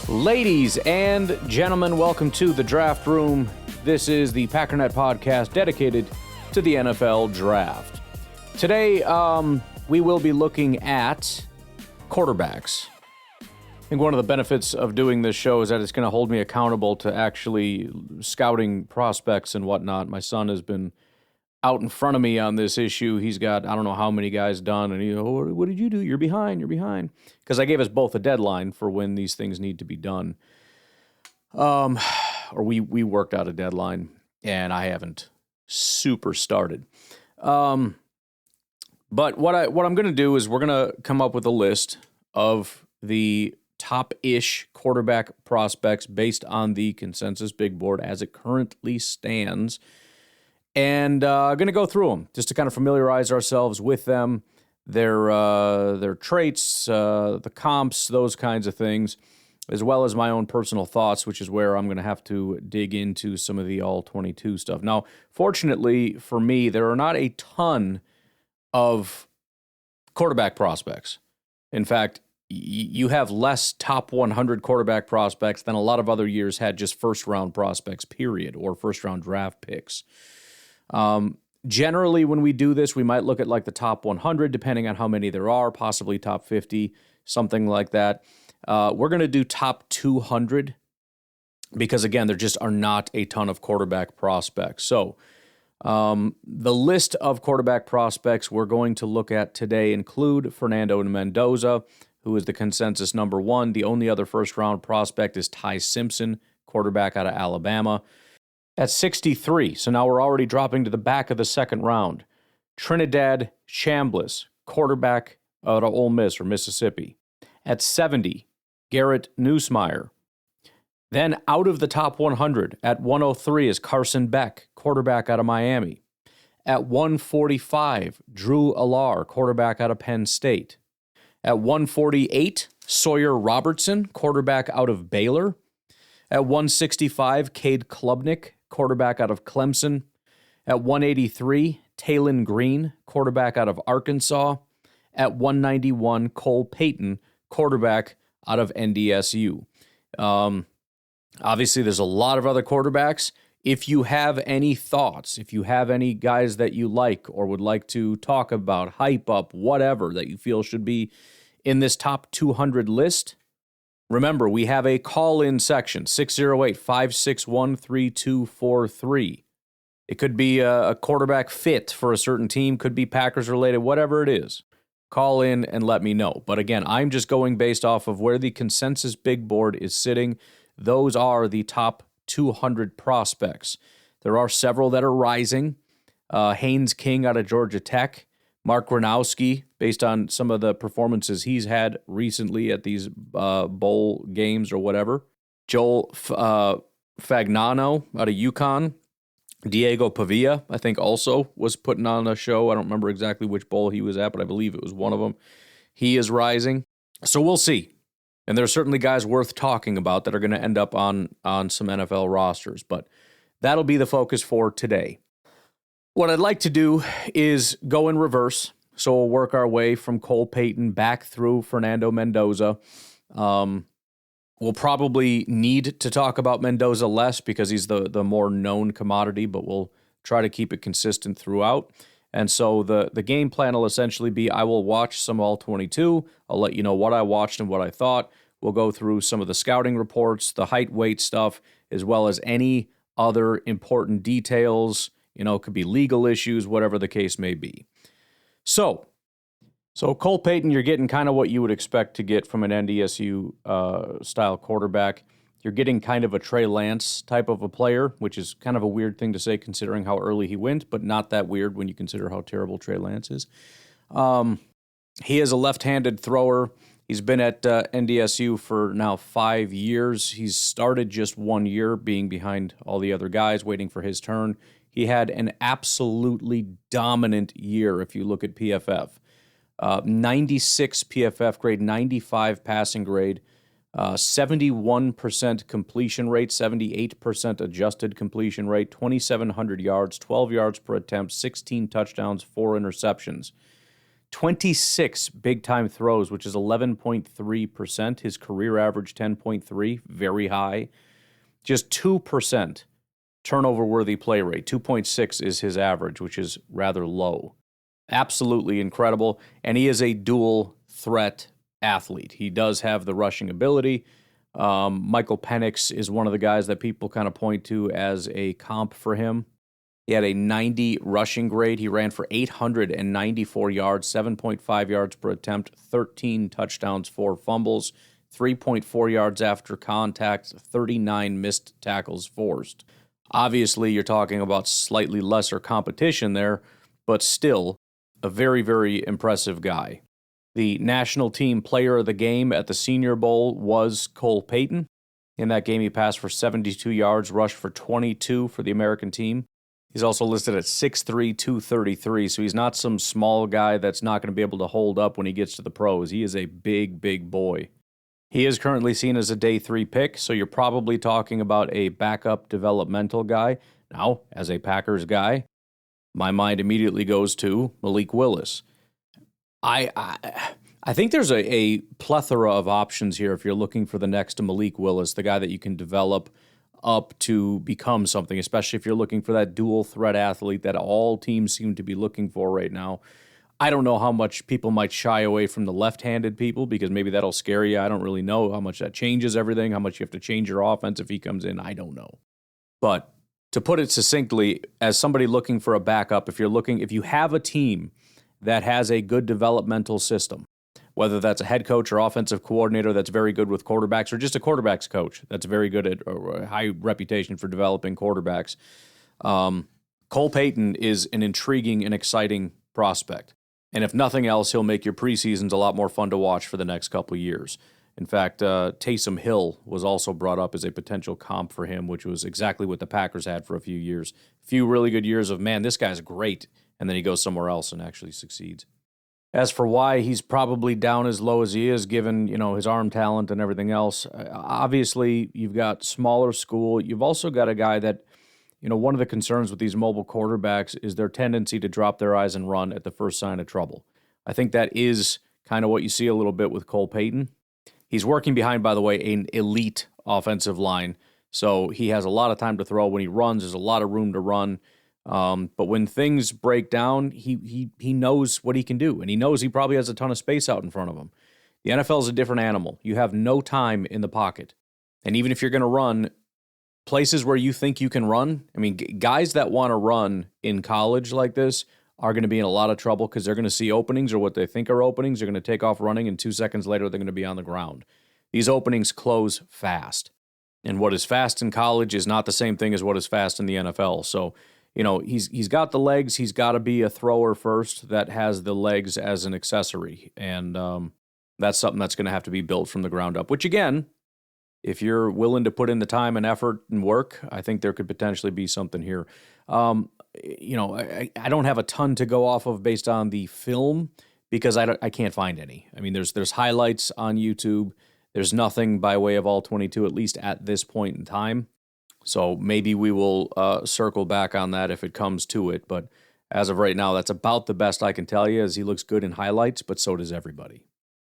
Ladies and gentlemen, welcome to the Draft Room. This is the Packernet podcast dedicated to the NFL Draft. Today, we will be looking at quarterbacks. I think one of the benefits of doing this show is that it's going to hold me accountable to actually scouting prospects and whatnot. My son has been out in front of me on this issue. He's got, I don't know how many guys done, and what did you do? You're behind. Because I gave us both a deadline for when these things need to be done. Or we worked out a deadline, and I haven't super started. But what I'm going to do is we're going to come up with a list of the top-ish quarterback prospects based on the consensus big board as it currently stands. And going to go through them just to kind of familiarize ourselves with them, their traits, the comps, those kinds of things, as well as my own personal thoughts, which is where I'm going to have to dig into some of the all-22 stuff. Now, fortunately for me, there are not a ton of quarterback prospects. In fact, you have less top 100 quarterback prospects than a lot of other years had just first-round prospects, period, or first-round draft picks. Generally, when we do this, we might look at like the top 100, depending on how many there are, possibly top 50, something like that. We're going to do top 200 because, again, there just are not a ton of quarterback prospects. So the list of quarterback prospects we're going to look at today include Fernando Mendoza, who is the consensus number one. The only other first-round prospect is Simpson, quarterback out of Alabama. At 63, so now we're already dropping to the back of the second round. Trinidad Chambliss, quarterback out of Ole Miss or Mississippi. At 70, Garrett Nussmeier. Then out of the top 100, at 103 is Carson Beck, quarterback out of Miami. At 145, Drew Allar, quarterback out of Penn State. At 148, Sawyer Robertson, quarterback out of Baylor. At 165, Cade Klubnik, quarterback out of Clemson. At 183, Tailen Green, quarterback out of Arkansas. At 191, Cole Payton, quarterback out of NDSU. Obviously, there's a lot of other quarterbacks. If you have any thoughts, if you have any guys that you like or would like to talk about, hype up, whatever that you feel should be in this top 200 list, remember, we have a call-in section, 608-561-3243. It could be a quarterback fit for a certain team, could be Packers-related, whatever it is. Call in and let me know. But again, I'm just going based off of where the consensus big board is sitting. Those are the top 200 prospects. There are several that are rising. Haynes King out of Georgia Tech. Mark Gronowski, based on some of the performances he's had recently at these bowl games or whatever. Joel Fagnano out of UConn. Diego Pavia, I think, also was putting on a show. I don't remember exactly which bowl he was at, but I believe it was one of them. He is rising. So we'll see. And there are certainly guys worth talking about that are going to end up on some NFL rosters. But that'll be the focus for today. What I'd like to do is go in reverse. So we'll work our way from Cole Payton back through Fernando Mendoza. We'll probably need to talk about Mendoza less because he's the more known commodity, but we'll try to keep it consistent throughout. And so the game plan will essentially be I will watch some All-22. I'll let you know what I watched and what I thought. We'll go through some of the scouting reports, the height, weight stuff, as well as any other important details. You know, it could be legal issues, whatever the case may be. So Cole Payton, you're getting kind of what you would expect to get from an NDSU style quarterback. You're getting kind of a Trey Lance type of a player, which is kind of a weird thing to say considering how early he went, but not that weird when you consider how terrible Trey Lance is. He is a left-handed thrower. He's been at NDSU for now 5 years. He's started just 1 year being behind all the other guys, waiting for his turn. He had an absolutely dominant year if you look at PFF. 96 PFF grade, 95 passing grade, 71% completion rate, 78% adjusted completion rate, 2,700 yards, 12 yards per attempt, 16 touchdowns, 4 interceptions. 26 big-time throws, which is 11.3%. His career average, 10.3, very high. Just 2% turnover-worthy play rate. 2.6 is his average, which is rather low. Absolutely incredible, and he is a dual-threat athlete. He does have the rushing ability. Michael Penix is one of the guys that people kind of point to as a comp for him. He had a 90 rushing grade. He ran for 894 yards, 7.5 yards per attempt, 13 touchdowns, 4 fumbles, 3.4 yards after contact, 39 missed tackles forced. Obviously, you're talking about slightly lesser competition there, but still a very, very impressive guy. The national team player of the game at the Senior Bowl was Cole Payton. In that game, he passed for 72 yards, rushed for 22 for the American team. He's also listed at 6'3", 233, so he's not some small guy that's not going to be able to hold up when he gets to the pros. He is a big, big boy. He is currently seen as a day 3 pick, so you're probably talking about a backup developmental guy. Now, as a Packers guy, my mind immediately goes to Malik Willis. I think there's a plethora of options here if you're looking for the next Malik Willis, the guy that you can develop up to become something, especially if you're looking for that dual threat athlete that all teams seem to be looking for right now. I don't know how much people might shy away from the left-handed people because maybe that'll scare you. I don't really know how much that changes everything, how much you have to change your offense if he comes in. I don't know. But to put it succinctly, as somebody looking for a backup, if you have a team that has a good developmental system, whether that's a head coach or offensive coordinator that's very good with quarterbacks, or just a quarterbacks coach that's very good at a high reputation for developing quarterbacks. Cole Payton is an intriguing and exciting prospect. And if nothing else, he'll make your preseasons a lot more fun to watch for the next couple of years. In fact, Taysom Hill was also brought up as a potential comp for him, which was exactly what the Packers had for a few years. A few really good years of, man, this guy's great, and then he goes somewhere else and actually succeeds. As for why he's probably down as low as he is, given his arm talent and everything else, obviously you've got smaller school. You've also got a guy that, one of the concerns with these mobile quarterbacks is their tendency to drop their eyes and run at the first sign of trouble. I think that is kind of what you see a little bit with Cole Payton. He's working behind, by the way, an elite offensive line, so he has a lot of time to throw. When he runs, there's a lot of room to run. But when things break down, he knows what he can do, and he knows he probably has a ton of space out in front of him. The NFL is a different animal. You have no time in the pocket. And even if you're going to run, places where you think you can run, guys that want to run in college like this are going to be in a lot of trouble because they're going to see openings or what they think are openings. They're going to take off running, and 2 seconds later, they're going to be on the ground. These openings close fast. And what is fast in college is not the same thing as what is fast in the NFL. So, he's got the legs. He's got to be a thrower first that has the legs as an accessory. And that's something that's going to have to be built from the ground up, which, again, if you're willing to put in the time and effort and work, I think there could potentially be something here. I don't have a ton to go off of based on the film because I can't find any. There's highlights on YouTube. There's nothing by way of all 22, at least at this point in time. So maybe we will circle back on that if it comes to it. But as of right now, that's about the best I can tell you, as he looks good in highlights, but so does everybody.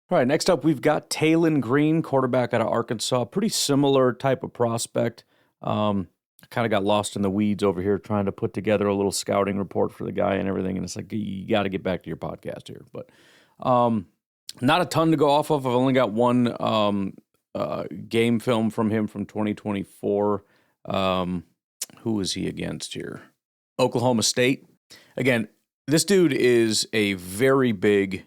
All right, next up, we've got Tailen Green, quarterback out of Arkansas. Pretty similar type of prospect. Kind of got lost in the weeds over here trying to put together a little scouting report for the guy and everything, and it's like, you got to get back to your podcast here. But not a ton to go off of. I've only got one game film from him from 2024. Who is he against here? Oklahoma State. Again, this dude is a very big,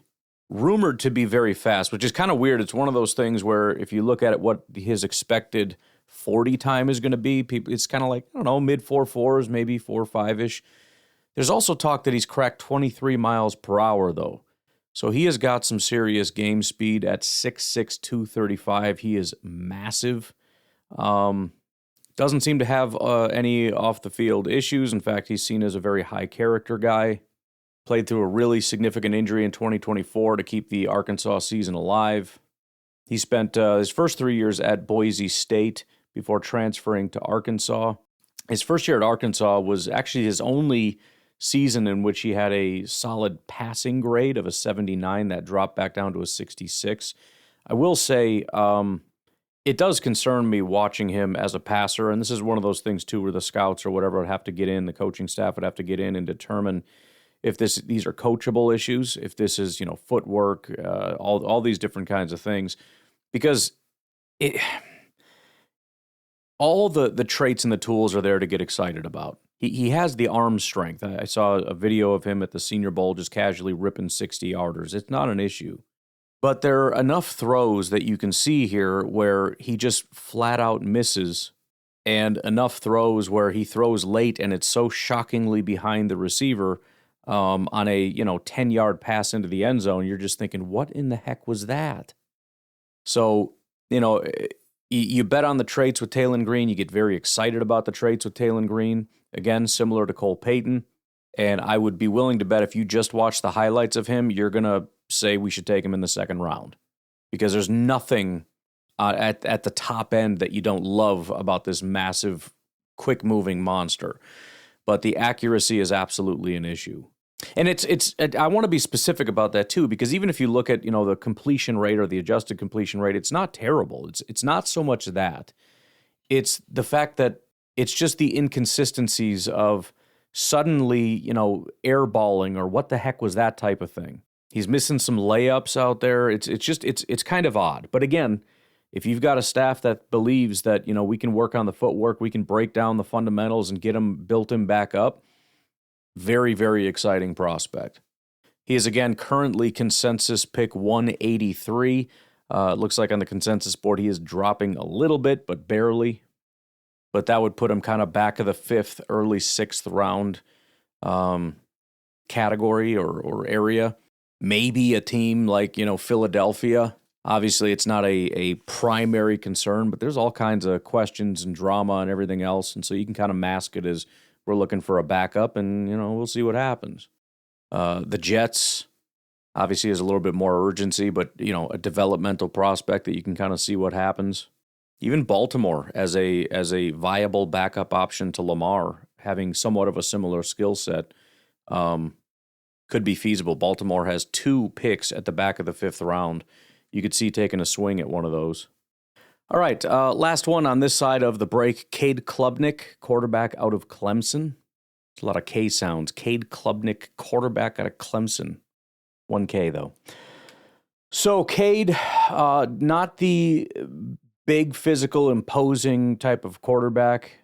rumored to be very fast, which is kind of weird. It's one of those things where if you look at it, what his expected 40 time is going to be, it's kind of like, I don't know, mid 4.4s, maybe 4.5-ish. There's also talk that he's cracked 23 miles per hour, though. So he has got some serious game speed at 6'6", 235. He is massive. Doesn't seem to have any off-the-field issues. In fact, he's seen as a very high-character guy. Played through a really significant injury in 2024 to keep the Arkansas season alive. He spent his first 3 years at Boise State before transferring to Arkansas. His first year at Arkansas was actually his only season in which he had a solid passing grade of a 79 that dropped back down to a 66. I will say it does concern me watching him as a passer, and this is one of those things too where the scouts or whatever would have to get in, the coaching staff would have to get in and determine if these are coachable issues, if this is, footwork, all these different kinds of things, because all the traits and the tools are there to get excited about. He has the arm strength. I saw a video of him at the Senior Bowl just casually ripping 60-yarders. It's not an issue. But there are enough throws that you can see here where he just flat out misses, and enough throws where he throws late and it's so shockingly behind the receiver on a 10-yard pass into the end zone. You're just thinking, what in the heck was that? So, you bet on the traits with Tailen Green. You get very excited about the traits with Tailen Green. Again, similar to Cole Payton. And I would be willing to bet if you just watch the highlights of him, you're going to say we should take him in the second round. Because there's nothing at the top end that you don't love about this massive, quick-moving monster. But the accuracy is absolutely an issue. And I want to be specific about that too, because even if you look at, the completion rate or the adjusted completion rate, it's not terrible. It's not so much that. It's the fact that it's just the inconsistencies of suddenly, airballing or what the heck was that type of thing. He's missing some layups out there. It's kind of odd. But again, if you've got a staff that believes that, we can work on the footwork, we can break down the fundamentals and get him back up, very, very exciting prospect. He is, again, currently consensus pick 183. It looks like on the consensus board he is dropping a little bit, but barely. But that would put him kind of back of the 5th, early 6th round category or area. Maybe a team like, Philadelphia. Obviously, it's not a primary concern, but there's all kinds of questions and drama and everything else. And so you can kind of mask it as we're looking for a backup, and, we'll see what happens. The Jets, obviously, is a little bit more urgency, but, a developmental prospect that you can kind of see what happens. Even Baltimore as a viable backup option to Lamar, having somewhat of a similar skill set, could be feasible. Baltimore has 2 picks at the back of the 5th round. You could see taking a swing at one of those. All right, last one on this side of the break. Cade Klubnik, quarterback out of Clemson. There's a lot of K sounds. Cade Klubnik, quarterback out of Clemson. 1K, though. So Cade, not the big, physical, imposing type of quarterback.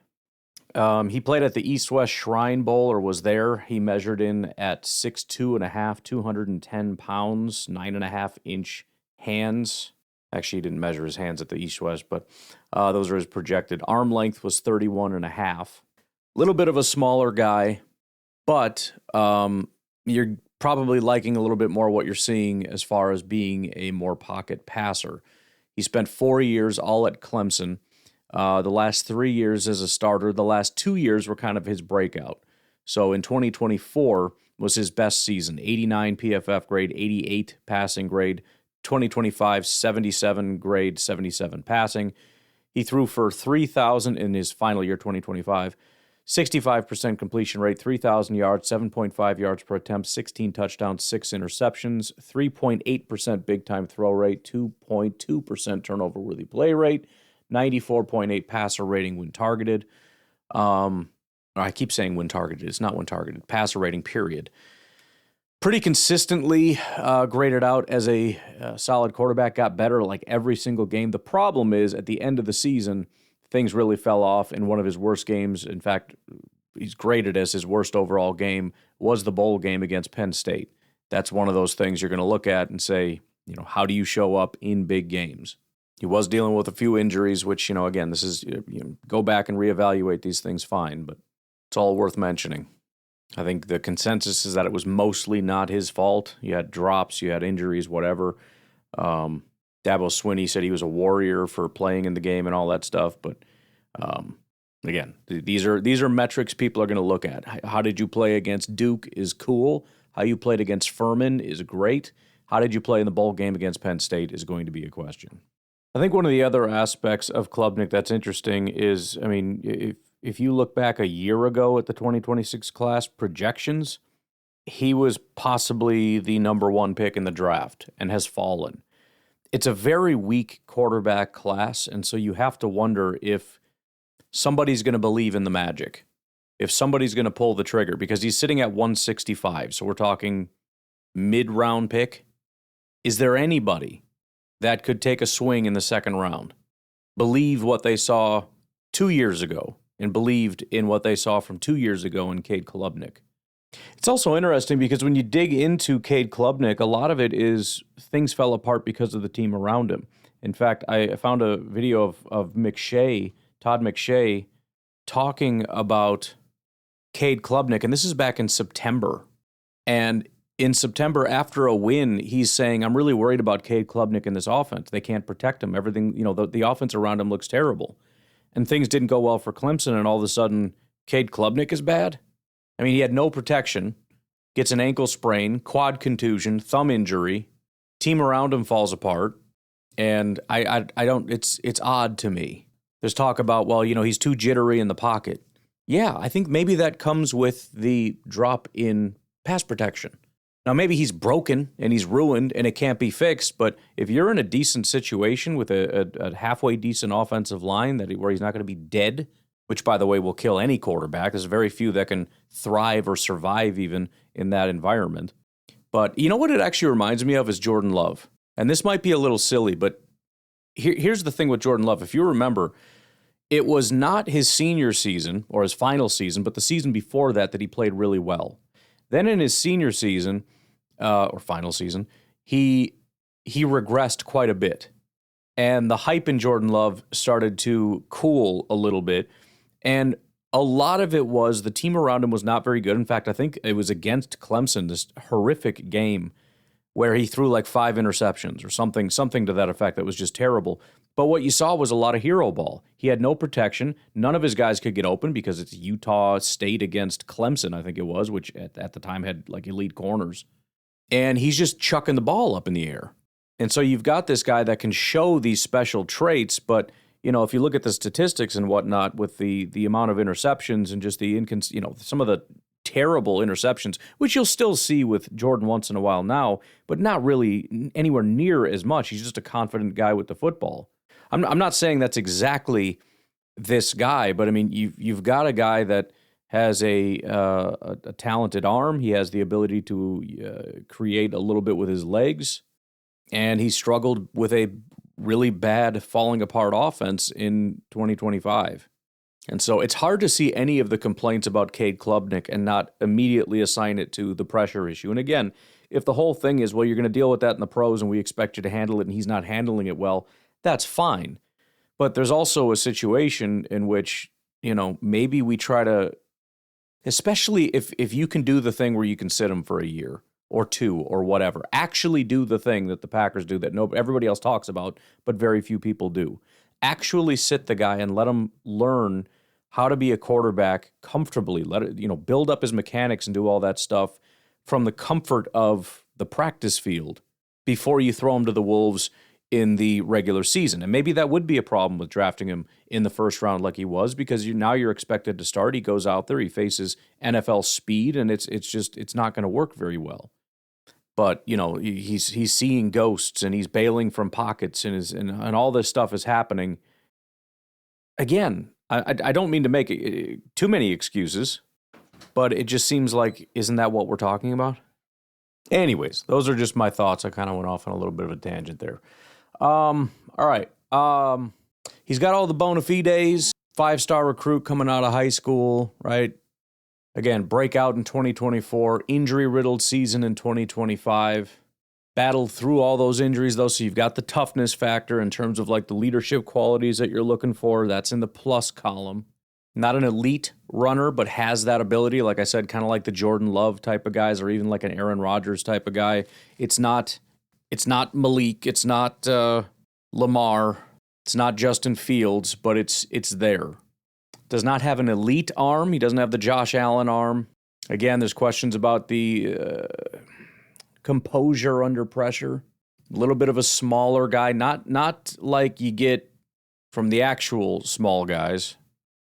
He played at the East-West Shrine Bowl, or was there. He measured in at 6'2.5", 210 pounds, 9.5-inch hands. Actually, he didn't measure his hands at the East-West, but those are his projected. Arm length was 31.5. A little bit of a smaller guy, but you're probably liking a little bit more what you're seeing as far as being a more pocket passer. He spent 4 years all at Clemson. The last 3 years as a starter. The last 2 years were kind of his breakout. So in 2024 was his best season. 89 PFF grade, 88 passing grade. 2025, 77 grade, 77 passing. He threw for 3,000 in his final year, 2025. 65% completion rate, 3,000 yards, 7.5 yards per attempt, 16 touchdowns, 6 interceptions, 3.8% big-time throw rate, 2.2% turnover-worthy play rate, 94.8 passer rating when targeted. I keep saying when targeted. It's not when targeted. Passer rating, period. Pretty consistently graded out as a solid quarterback, got better like every single game. The problem is at the end of the season, things really fell off in one of his worst games. In fact, he's graded as his worst overall game was the bowl game against Penn State. That's one of those things you're going to look at and say, how do you show up in big games? He was dealing with a few injuries, which, again, this is, go back and reevaluate these things fine, but it's all worth mentioning. I think the consensus is that it was mostly not his fault. You had drops, you had injuries, whatever. Dabo Swinney said he was a warrior for playing in the game and all that stuff. But again, these are metrics people are going to look at. How did you play against Duke is cool. How you played against Furman is great. How did you play in the bowl game against Penn State is going to be a question. I think one of the other aspects of Klubnik that's interesting is, if you look back a year ago at the 2026 class projections, he was possibly the number one pick in the draft and has fallen. It's a very weak quarterback class, and so you have to wonder if somebody's going to believe in the magic, if somebody's going to pull the trigger, because he's sitting at 165, so we're talking mid-round pick. Is there anybody that could take a swing in the second round, believe what they saw 2 years ago, and believed in what they saw from 2 years ago in Cade Klubnik? It's also interesting because when you dig into Cade Klubnik, a lot of it is things fell apart because of the team around him. In fact, I found a video of Todd McShay, talking about Cade Klubnik, and this is back in September. And in September, after a win, he's saying, I'm really worried about Cade Klubnik in this offense. They can't protect him. Everything, the offense around him looks terrible. And things didn't go well for Clemson, and all of a sudden, Cade Klubnik is bad? I mean, he had no protection, gets an ankle sprain, quad contusion, thumb injury, team around him falls apart, and I don't, it's odd to me. There's talk about, well, he's too jittery in the pocket. Yeah, I think maybe that comes with the drop in pass protection. Now, maybe he's broken and he's ruined and it can't be fixed, but if you're in a decent situation with a halfway decent offensive line where he's not going to be dead, which, by the way, will kill any quarterback. There's very few that can thrive or survive even in that environment. But you know what it actually reminds me of is Jordan Love. And this might be a little silly, but here's the thing with Jordan Love. If you remember, it was not his senior season or his final season, but the season before that he played really well. Then in his senior season, or final season, he regressed quite a bit. And the hype in Jordan Love started to cool a little bit. And a lot of it was the team around him was not very good. In fact, I think it was against Clemson, this horrific game where he threw like 5 interceptions or something to that effect that was just terrible. But what you saw was a lot of hero ball. He had no protection. None of his guys could get open because it's Utah State against Clemson, I think it was, which at the time had like elite corners. And he's just chucking the ball up in the air. And so you've got this guy that can show these special traits, but if you look at the statistics and whatnot with the amount of interceptions and just the some of the terrible interceptions, which you'll still see with Jordan once in a while now, but not really anywhere near as much. He's just a confident guy with the football. I'm not saying that's exactly this guy, but I mean you've got a guy that has a talented arm. He has the ability to create a little bit with his legs, and he struggled with a really bad falling apart offense in 2025. And so it's hard to see any of the complaints about Cade Klubnik and not immediately assign it to the pressure issue. And again, if the whole thing is, well, you're going to deal with that in the pros and we expect you to handle it and he's not handling it well, that's fine. But there's also a situation in which, maybe we try to, especially if you can do the thing where you can sit him for a year or 2 or whatever, actually do the thing that the Packers do that everybody else talks about, but very few people do. Actually sit the guy and let him learn how to be a quarterback comfortably. Let it, build up his mechanics and do all that stuff from the comfort of the practice field before you throw him to the wolves in the regular season. And maybe that would be a problem with drafting him in the first round like he was, because now you're expected to start. He goes out there, he faces NFL speed, and it's not going to work very well. But he's seeing ghosts and he's bailing from pockets and all this stuff is happening. Again, I don't mean to make too many excuses, but it just seems like, isn't that what we're talking about? Anyways, those are just my thoughts. I kind of went off on a little bit of a tangent there. All right. He's got all the bona fides, 5-star recruit coming out of high school, right? Again, breakout in 2024, injury-riddled season in 2025. Battled through all those injuries, though, so you've got the toughness factor in terms of like the leadership qualities that you're looking for. That's in the plus column. Not an elite runner, but has that ability. Like I said, kind of like the Jordan Love type of guys, or even like an Aaron Rodgers type of guy. It's not Malik. It's not Lamar. It's not Justin Fields, but it's there. Does not have an elite arm. He doesn't have the Josh Allen arm. Again, there's questions about the composure under pressure. A little bit of a smaller guy, not like you get from the actual small guys.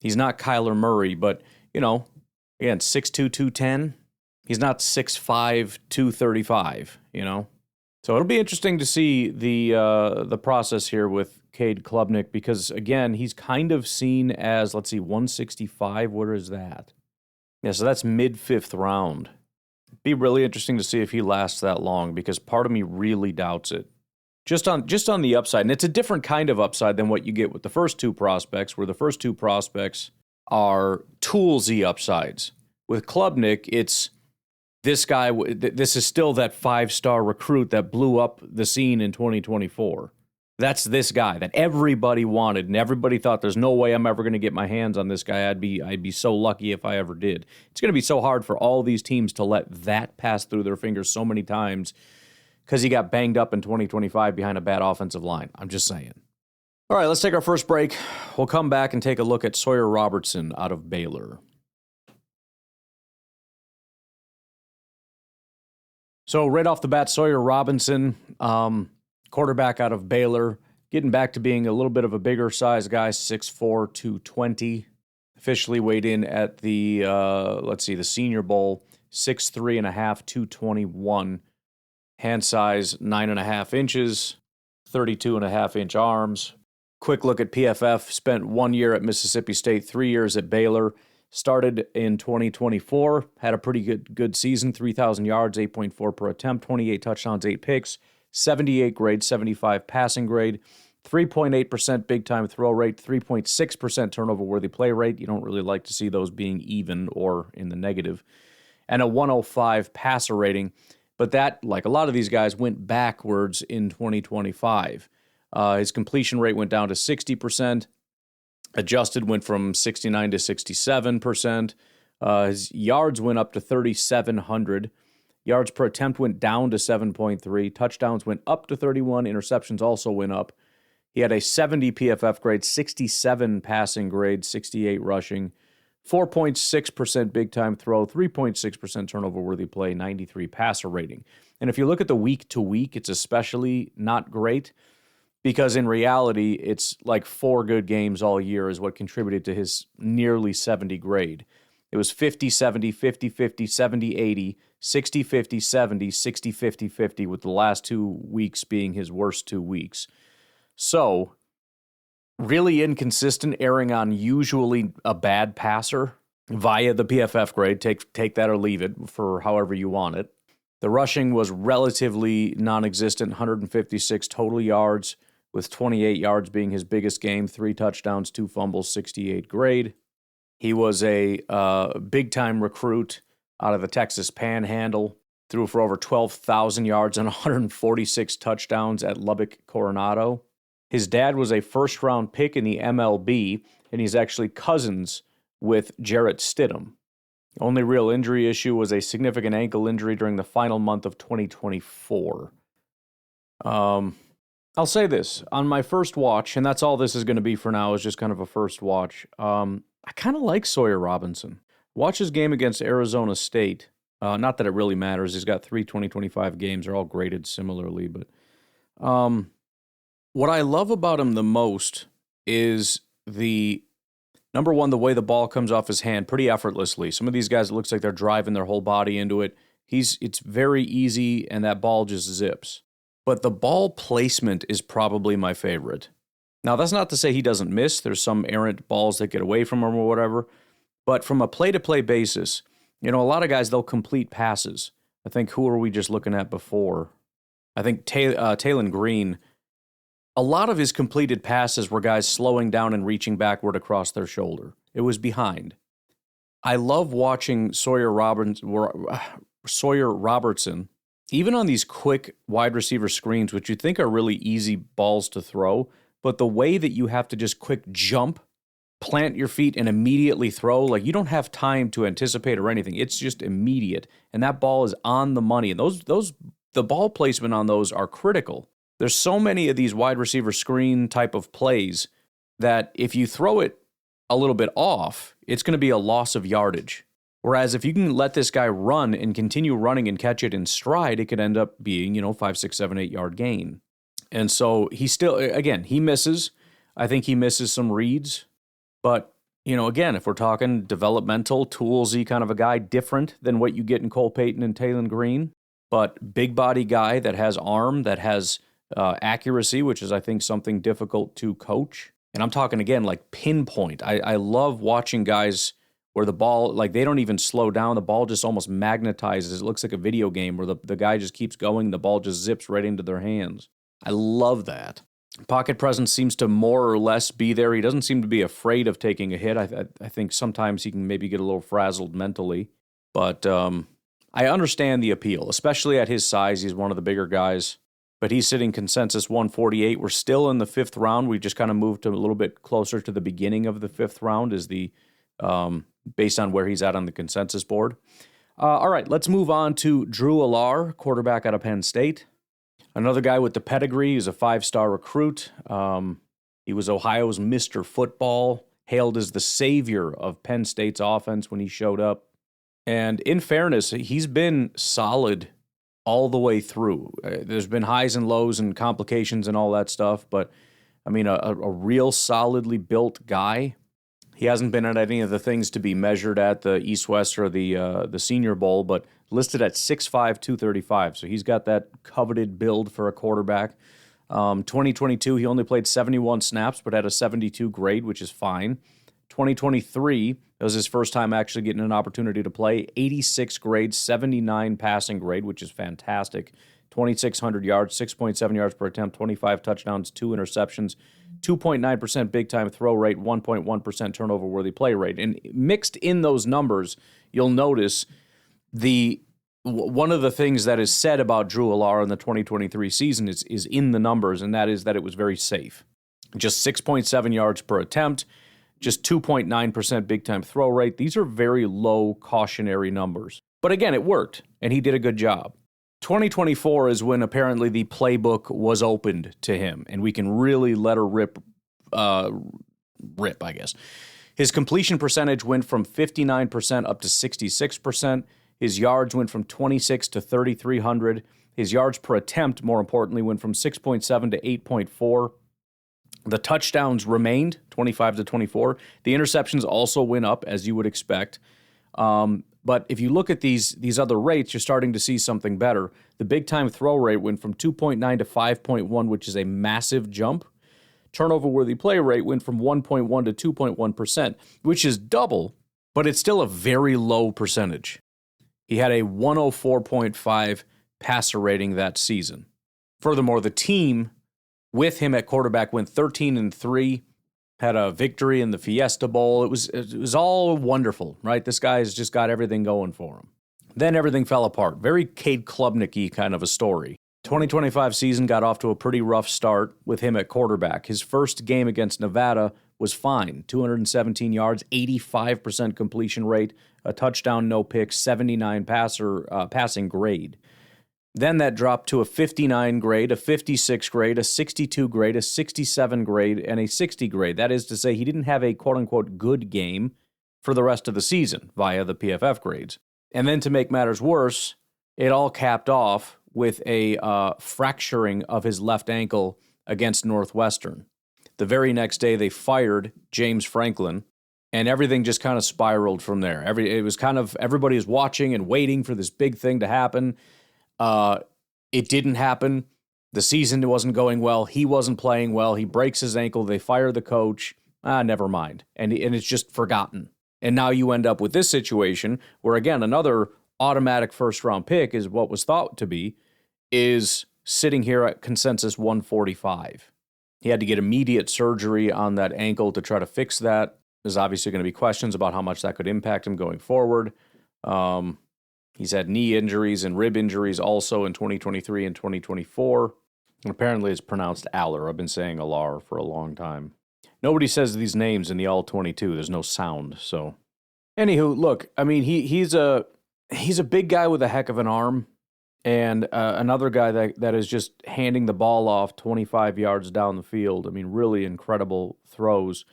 He's not Kyler Murray, but, again, 6'2", 210. He's not 6'5", 235, So it'll be interesting to see the process here with Cade Klubnik because, again, he's kind of seen as, 165. Where is that? Yeah, so that's mid-fifth round. Be really interesting to see if he lasts that long because part of me really doubts it. Just on the upside, and it's a different kind of upside than what you get with the first two prospects, where the first two prospects are toolsy upsides. With Klubnik, it's this guy. This is still that 5-star recruit that blew up the scene in 2024. That's this guy that everybody wanted, and everybody thought there's no way I'm ever going to get my hands on this guy. I'd be so lucky if I ever did. It's going to be so hard for all these teams to let that pass through their fingers so many times because he got banged up in 2025 behind a bad offensive line. I'm just saying. All right, let's take our first break. We'll come back and take a look at Sawyer Robertson out of Baylor. So right off the bat, Sawyer Robertson, quarterback out of Baylor, getting back to being a little bit of a bigger size guy, 6'4", 220. Officially weighed in at the, the Senior Bowl, 6'3.5", 221. Hand size, 9.5 inches, 32.5-inch arms. Quick look at PFF, spent 1 year at Mississippi State, 3 years at Baylor. Started in 2024, had a pretty good season, 3,000 yards, 8.4 per attempt, 28 touchdowns, 8 picks, 78 grade, 75 passing grade, 3.8% big-time throw rate, 3.6% turnover-worthy play rate. You don't really like to see those being even or in the negative. And a 105 passer rating. But that, like a lot of these guys, went backwards in 2025. His completion rate went down to 60%. Adjusted went from 69 to 67%. His yards went up to 3,700. Yards per attempt went down to 7.3. Touchdowns went up to 31. Interceptions also went up. He had a 70 PFF grade, 67 passing grade, 68 rushing, 4.6% big-time throw, 3.6% turnover-worthy play, 93 passer rating. And if you look at the week-to-week, it's especially not great because in reality, it's like 4 good games all year is what contributed to his nearly 70 grade. It was 50-70, 50-50, 70-80, 60-50, 70, 60-50, 50, with the last 2 weeks being his worst 2 weeks. So, really inconsistent, erring on usually a bad passer via the PFF grade. Take that or leave it for however you want it. The rushing was relatively non-existent, 156 total yards, with 28 yards being his biggest game, 3 touchdowns, 2 fumbles, 68 grade. He was a big-time recruit out of the Texas Panhandle, threw for over 12,000 yards and 146 touchdowns at Lubbock Coronado. His dad was a first-round pick in the MLB, and he's actually cousins with Jarrett Stidham. The only real injury issue was a significant ankle injury during the final month of 2024. I'll say this. On my first watch, and that's all this is going to be for now, is just kind of a first watch, I kind of like Sawyer Robertson. Watch his game against Arizona State. Not that it really matters. He's got 3 2025 games. They're all graded similarly. But what I love about him the most is number one, the way the ball comes off his hand pretty effortlessly. Some of these guys, it looks like they're driving their whole body into it. It's very easy, and that ball just zips. But the ball placement is probably my favorite. Now, that's not to say he doesn't miss. There's some errant balls that get away from him or whatever. But from a play-to-play basis, a lot of guys, they'll complete passes. I think, who were we just looking at before? I think Tailen Green. A lot of his completed passes were guys slowing down and reaching backward across their shoulder. It was behind. I love watching Sawyer Robertson, even on these quick wide receiver screens, which you think are really easy balls to throw, but the way that you have to just quick jump, plant your feet, and immediately throw, like you don't have time to anticipate or anything. It's just immediate, and that ball is on the money. And the ball placement on those are critical. There's so many of these wide receiver screen type of plays that if you throw it a little bit off, it's going to be a loss of yardage. Whereas if you can let this guy run and continue running and catch it in stride, it could end up being, 5, 6, 7, 8 yard gain. And so he still, again, he misses. I think he misses some reads, but Again, if we're talking developmental, toolsy kind of a guy, different than what you get in Cole Payton and Tailen Green, but big body guy that has arm, that has accuracy, which is, I think, something difficult to coach. And I'm talking, again, like pinpoint. I love watching guys where the ball, like they don't even slow down. The ball just almost magnetizes. It looks like a video game where the guy just keeps going. The ball just zips right into their hands. I love that. Pocket presence seems to more or less be there. He doesn't seem to be afraid of taking a hit. I think sometimes he can maybe get a little frazzled mentally. But I understand the appeal, especially at his size. He's one of the bigger guys. But he's sitting consensus 148. We're still in the fifth round. We just kind of moved to a little bit closer to the beginning of the fifth round is the based on where he's at on the consensus board. All right, let's move on to Drew Allar, quarterback out of Penn State. Another guy with the pedigree. He's a five-star recruit. He was Ohio's Mr. Football, hailed as the savior of Penn State's offense when he showed up. And in fairness, he's been solid all the way through. There's been highs and lows and complications and all that stuff, but I mean, a real solidly built guy. He hasn't been at any of the things to be measured at the East-West or the Senior Bowl, but listed at 6'5", 235. So he's got that coveted build for a quarterback. 2022, he only played 71 snaps, but had a 72 grade, which is fine. 2023, it was his first time actually getting an opportunity to play. 86 grade, 79 passing grade, which is fantastic. 2,600 yards, 6.7 yards per attempt, 25 touchdowns, 2 interceptions, 2.9% big-time throw rate, 1.1% turnover-worthy play rate. And mixed in those numbers, you'll notice one of the things that is said about Drew Allar in the 2023 season is in the numbers, and that is that it was very safe. Just 6.7 yards per attempt, just 2.9% big-time throw rate. These are very low cautionary numbers. But again, it worked, and he did a good job. 2024 is when apparently the playbook was opened to him, and we can really let her rip, I guess. His completion percentage went from 59% up to 66%. His yards went from 26 to 3,300. His yards per attempt, more importantly, went from 6.7 to 8.4. The touchdowns remained 25 to 24. The interceptions also went up, as you would expect. But if you look at these other rates, you're starting to see something better. The big-time throw rate went from 2.9 to 5.1, which is a massive jump. Turnover-worthy play rate went from 1.1 to 2.1%, which is double, but it's still a very low percentage. He had a 104.5 passer rating that season. Furthermore, the team with him at quarterback went 13-3. Had a victory in the Fiesta Bowl. It was all wonderful, right? This guy has just got everything going for him. Then everything fell apart. Very Cade Klubnik-y kind of a story. 2025 season got off to a pretty rough start with him at quarterback. His first game against Nevada was fine. 217 yards, 85% completion rate, a touchdown, no picks, 79 passing grade. Then that dropped to a 59 grade, a 56 grade, a 62 grade, a 67 grade, and a 60 grade. That is to say, he didn't have a quote-unquote good game for the rest of the season via the PFF grades. And then to make matters worse, it all capped off with a fracturing of his left ankle against Northwestern. The very next day, they fired James Franklin, and everything just kind of spiraled from there. It was kind of everybody was watching and waiting for this big thing to happen. It didn't happen. The season wasn't going well. He wasn't playing well. He breaks his ankle. They fire the coach. Never mind. And it's just forgotten. And now you end up with this situation where, again, another automatic first-round pick is what was thought to be, is sitting here at consensus 145. He had to get immediate surgery on that ankle to try to fix that. There's obviously going to be questions about how much that could impact him going forward. He's had knee injuries and rib injuries also in 2023 and 2024. And apparently it's pronounced Allar. I've been saying Allar for a long time. Nobody says these names in the All-22. There's no sound. So, anywho, look, I mean, he's a big guy with a heck of an arm, and another guy that is just handing the ball off 25 yards down the field. I mean, really incredible throws,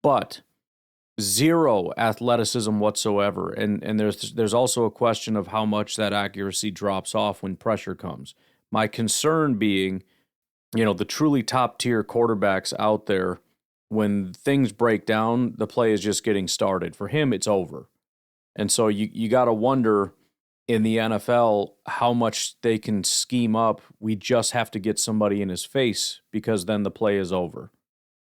but zero athleticism whatsoever. And there's also a question of how much that accuracy drops off when pressure comes. My concern being, the truly top-tier quarterbacks out there when things break down, the play is just getting started. For him, it's over. And so you got to wonder in the NFL how much they can scheme up. We just have to get somebody in his face because then the play is over.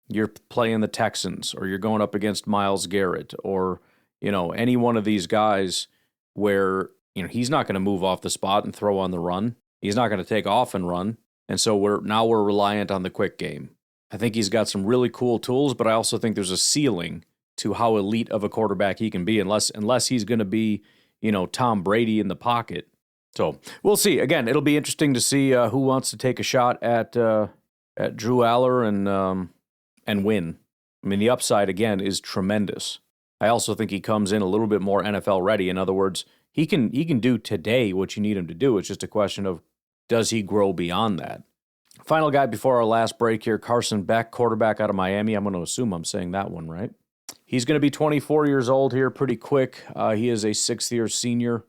You're playing the Texans, or you're going up against Myles Garrett, or, any one of these guys where, he's not going to move off the spot and throw on the run. He's not going to take off and run. And so we're reliant on the quick game. I think he's got some really cool tools, but I also think there's a ceiling to how elite of a quarterback he can be, unless he's going to be, Tom Brady in the pocket. So we'll see. Again, it'll be interesting to see who wants to take a shot at Drew Allar and win. I mean, the upside, again, is tremendous. I also think he comes in a little bit more NFL ready. In other words, he can do today what you need him to do. It's just a question of, does he grow beyond that? Final guy before our last break here, Carson Beck, quarterback out of Miami. I'm going to assume I'm saying that one right. He's going to be 24 years old here pretty quick. He is a sixth-year senior,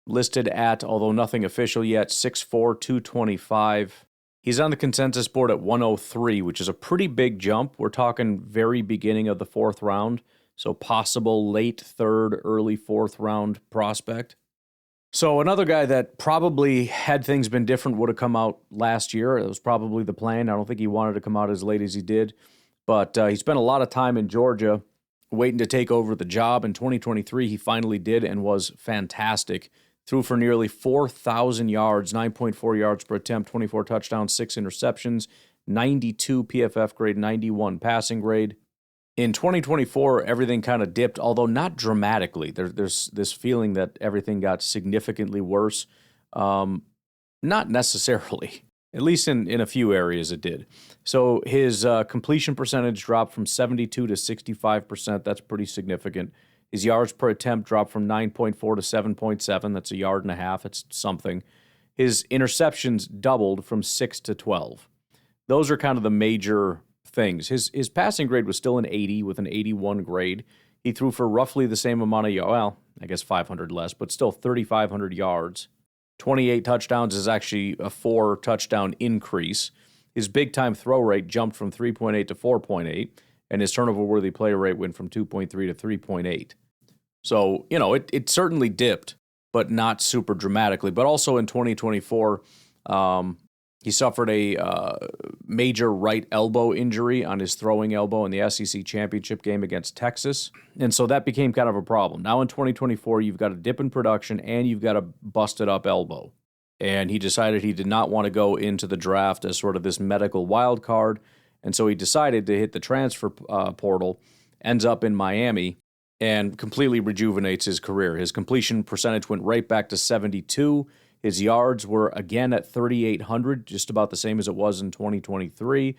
listed at, although nothing official yet, 6'4", 225. He's on the consensus board at 103, which is a pretty big jump. We're talking very beginning of the fourth round, so possible late third, early fourth round prospect. So another guy that probably, had things been different, would have come out last year. It was probably the plan. I don't think he wanted to come out as late as he did. But he spent a lot of time in Georgia waiting to take over the job. In 2023, he finally did and was fantastic. Threw for nearly 4,000 yards, 9.4 yards per attempt, 24 touchdowns, 6 interceptions, 92 PFF grade, 91 passing grade. In 2024, everything kind of dipped, although not dramatically. There's this feeling that everything got significantly worse. Not necessarily. At least in a few areas it did. So his completion percentage dropped from 72 to 65%. That's pretty significant. His yards per attempt dropped from 9.4 to 7.7. That's a yard and a half. It's something. His interceptions doubled from 6 to 12. Those are kind of the major things. His passing grade was still an 80 with an 81 grade. He threw for roughly the same amount of yards. Well, I guess 500 less, but still 3,500 yards. 28 touchdowns is actually a 4-touchdown increase. His big-time throw rate jumped from 3.8 to 4.8, and his turnover-worthy play rate went from 2.3 to 3.8. So, it certainly dipped, but not super dramatically. But also in 2024, he suffered a major right elbow injury on his throwing elbow in the SEC championship game against Texas. And so that became kind of a problem. Now in 2024, you've got a dip in production and you've got a busted up elbow. And he decided he did not want to go into the draft as sort of this medical wild card. And so he decided to hit the transfer portal, ends up in Miami, and completely rejuvenates his career. His completion percentage went right back to 72. His yards were again at 3,800, just about the same as it was in 2023.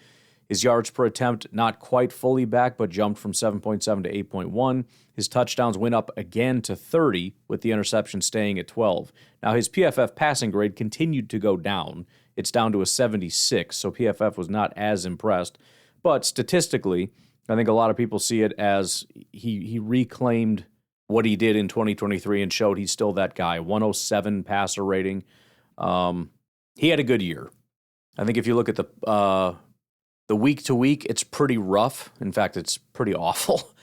His yards per attempt not quite fully back, but jumped from 7.7 to 8.1. His touchdowns went up again to 30, with the interception staying at 12. Now, his PFF passing grade continued to go down. It's down to a 76, so PFF was not as impressed. But statistically, I think a lot of people see it as he reclaimed what he did in 2023 and showed he's still that guy. 107 passer rating. He had a good year. I think if you look at the week to week, it's pretty rough. In fact, it's pretty awful.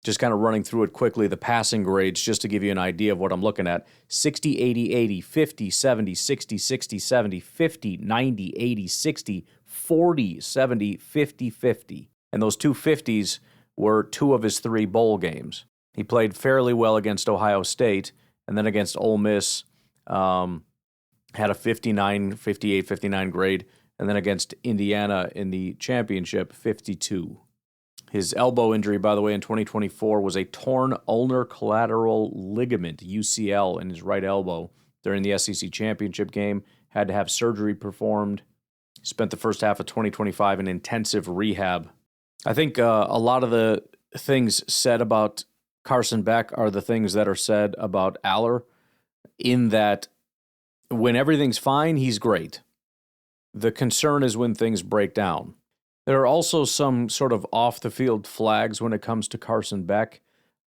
Just kind of running through it quickly, the passing grades, just to give you an idea of what I'm looking at. 60, 80, 80, 50, 70, 60, 60, 70, 50, 90, 80, 60, 40, 70, 50, 50. And those two 50s were 2 of his 3 bowl games. He played fairly well against Ohio State, and then against Ole Miss, had a 59, 58, 59 grade, and then against Indiana in the championship, 52. His elbow injury, by the way, in 2024 was a torn ulnar collateral ligament, UCL, in his right elbow during the SEC championship game. Had to have surgery performed. Spent the first half of 2025 in intensive rehab. I think a lot of the things said about Carson Beck are the things that are said about Allar, in that when everything's fine, he's great. The concern is when things break down. There are also some sort of off-the-field flags when it comes to Carson Beck.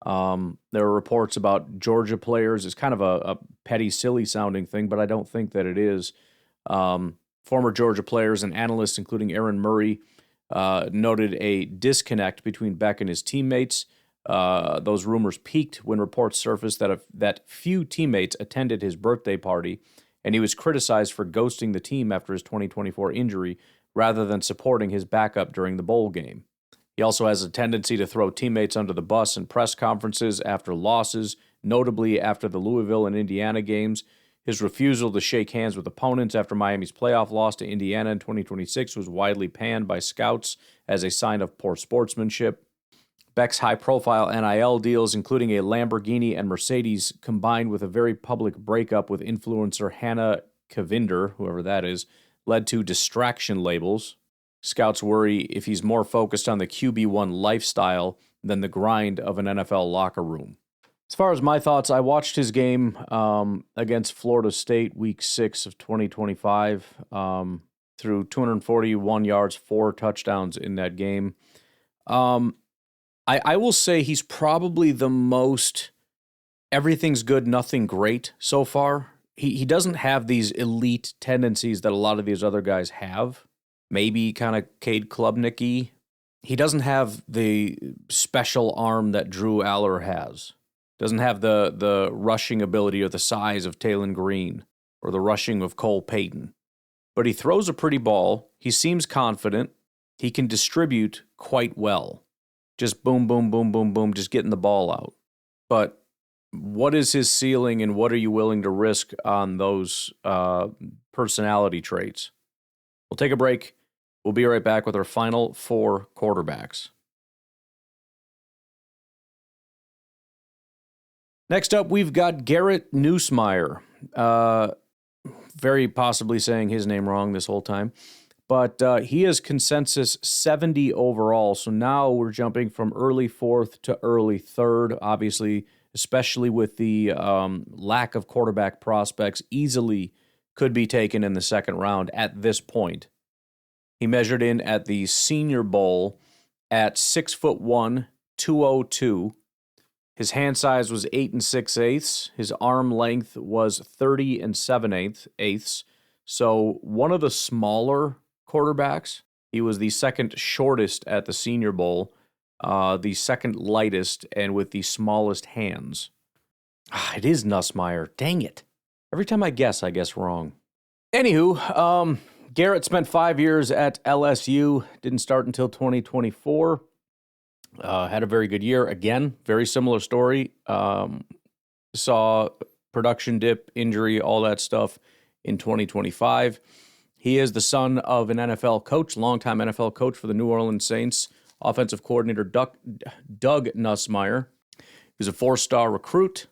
There are reports about Georgia players. It's kind of a petty, silly-sounding thing, but I don't think that it is. Former Georgia players and analysts, including Aaron Murray, noted a disconnect between Beck and his teammates. Those rumors peaked when reports surfaced that few teammates attended his birthday party, and he was criticized for ghosting the team after his 2024 injury rather than supporting his backup during the bowl game. He also has a tendency to throw teammates under the bus in press conferences after losses, notably after the Louisville and Indiana games. His refusal to shake hands with opponents after Miami's playoff loss to Indiana in 2026 was widely panned by scouts as a sign of poor sportsmanship. Beck's high-profile NIL deals, including a Lamborghini and Mercedes, combined with a very public breakup with influencer Hannah Kavinder, whoever that is, led to distraction labels. Scouts worry if he's more focused on the QB1 lifestyle than the grind of an NFL locker room. As far as my thoughts, I watched his game against Florida State week 6 of 2025, threw 241 yards, 4 touchdowns in that game. I will say he's probably the most everything's good, nothing great so far. He doesn't have these elite tendencies that a lot of these other guys have. Maybe kind of Cade Klubnik-y. He doesn't have the special arm that Drew Allar has. Doesn't have the rushing ability or the size of Tailen Green or the rushing of Cole Payton. But he throws a pretty ball. He seems confident. He can distribute quite well. Just boom, boom, boom, boom, boom, just getting the ball out. But what is his ceiling and what are you willing to risk on those personality traits? We'll take a break. We'll be right back with our final 4 quarterbacks. Next up, we've got Garrett Nussmeier. Very possibly saying his name wrong this whole time. But he is consensus 70 overall. So now we're jumping from early 4th to early 3rd. Obviously, especially with the lack of quarterback prospects, easily could be taken in the second round at this point. He measured in at the Senior Bowl at 6'1", 202. His hand size was 8 6/8. His arm length was 30 7/8. So one of the smaller quarterbacks. He was the second shortest at the Senior Bowl, the second lightest, and with the smallest hands. It is Nussmeier. Dang it. Every time I guess wrong. Anywho, Garrett spent 5 years at LSU, didn't start until 2024. Had a very good year. Again, very similar story. Saw production dip, injury, all that stuff in 2025. He is the son of an NFL coach, longtime NFL coach for the New Orleans Saints, offensive coordinator Doug Nussmeier. He was a 4-star recruit,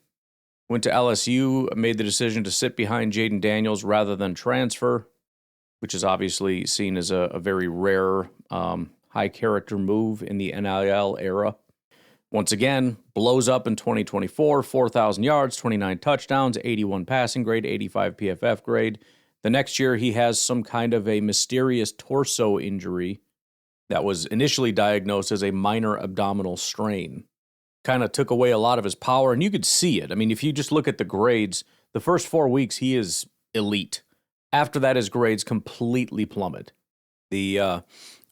went to LSU, made the decision to sit behind Jaden Daniels rather than transfer, which is obviously seen as a very rare high-character move in the NIL era. Once again, blows up in 2024, 4,000 yards, 29 touchdowns, 81 passing grade, 85 PFF grade. The next year, he has some kind of a mysterious torso injury that was initially diagnosed as a minor abdominal strain. Kind of took away a lot of his power, and you could see it. I mean, if you just look at the grades, the first 4 weeks, he is elite. After that, his grades completely plummet. The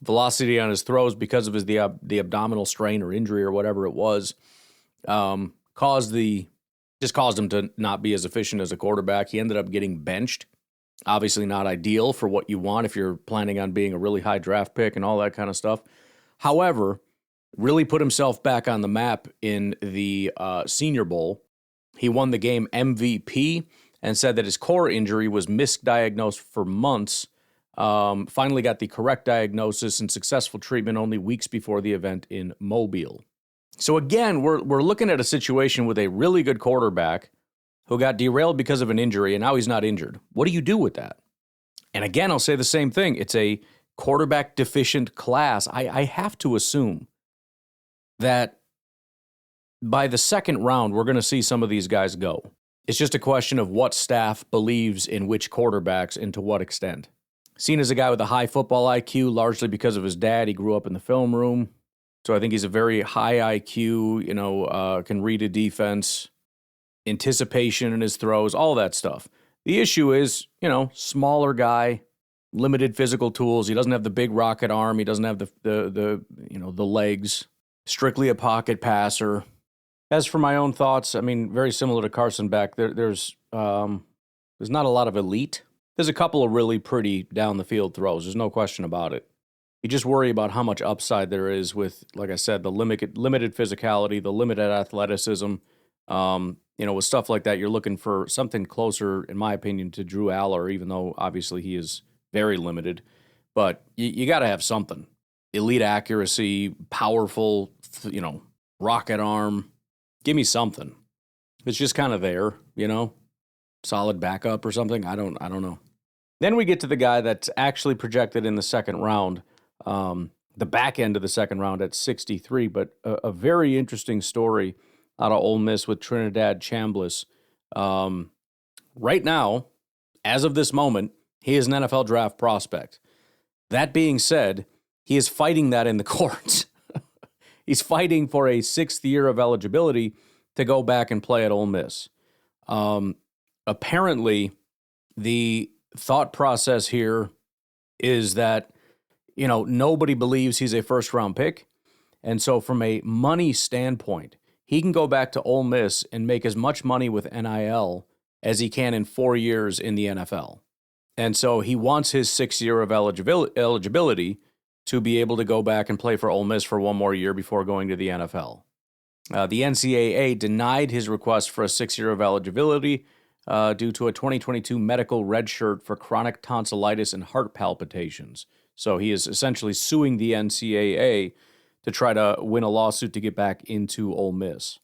velocity on his throws, because of the abdominal strain or injury or whatever it was, caused him to not be as efficient as a quarterback. He ended up getting benched. Obviously not ideal for what you want if you're planning on being a really high draft pick and all that kind of stuff. However, really put himself back on the map in the Senior Bowl. He won the game MVP and said that his core injury was misdiagnosed for months. Finally got the correct diagnosis and successful treatment only weeks before the event in Mobile. So again, we're looking at a situation with a really good quarterback who got derailed because of an injury, and now he's not injured. What do you do with that? And again, I'll say the same thing. It's a quarterback-deficient class. I have to assume that by the second round, we're going to see some of these guys go. It's just a question of what staff believes in which quarterbacks and to what extent. Seen as a guy with a high football IQ, largely because of his dad. He grew up in the film room. So I think he's a very high IQ, can read a defense, anticipation in his throws, all that stuff. The issue is, smaller guy, limited physical tools. He doesn't have the big rocket arm. He doesn't have the legs. Strictly a pocket passer. As for my own thoughts, I mean, very similar to Carson Beck. There's not a lot of elite. There's a couple of really pretty down the field throws. There's no question about it. You just worry about how much upside there is with, like I said, the limited physicality, the limited athleticism. With stuff like that, you're looking for something closer, in my opinion, to Drew Allar, even though obviously he is very limited. But you got to have something. Elite accuracy, powerful, rocket arm. Give me something. It's just kind of there, solid backup or something. I don't know. Then we get to the guy that's actually projected in the second round, the back end of the second round at 63, but a very interesting story out of Ole Miss with Trinidad Chambliss. Right now, as of this moment, he is an NFL draft prospect. That being said, he is fighting that in the courts. He's fighting for a 6th year of eligibility to go back and play at Ole Miss. Apparently, the thought process here is that, nobody believes he's a first-round pick. And so from a money standpoint, he can go back to Ole Miss and make as much money with NIL as he can in 4 years in the NFL. And so he wants his 6th year of eligibility to be able to go back and play for Ole Miss for one more year before going to the NFL. The NCAA denied his request for a 6th year of eligibility due to a 2022 medical red shirt for chronic tonsillitis and heart palpitations. So he is essentially suing the NCAA to try to win a lawsuit to get back into Ole Miss.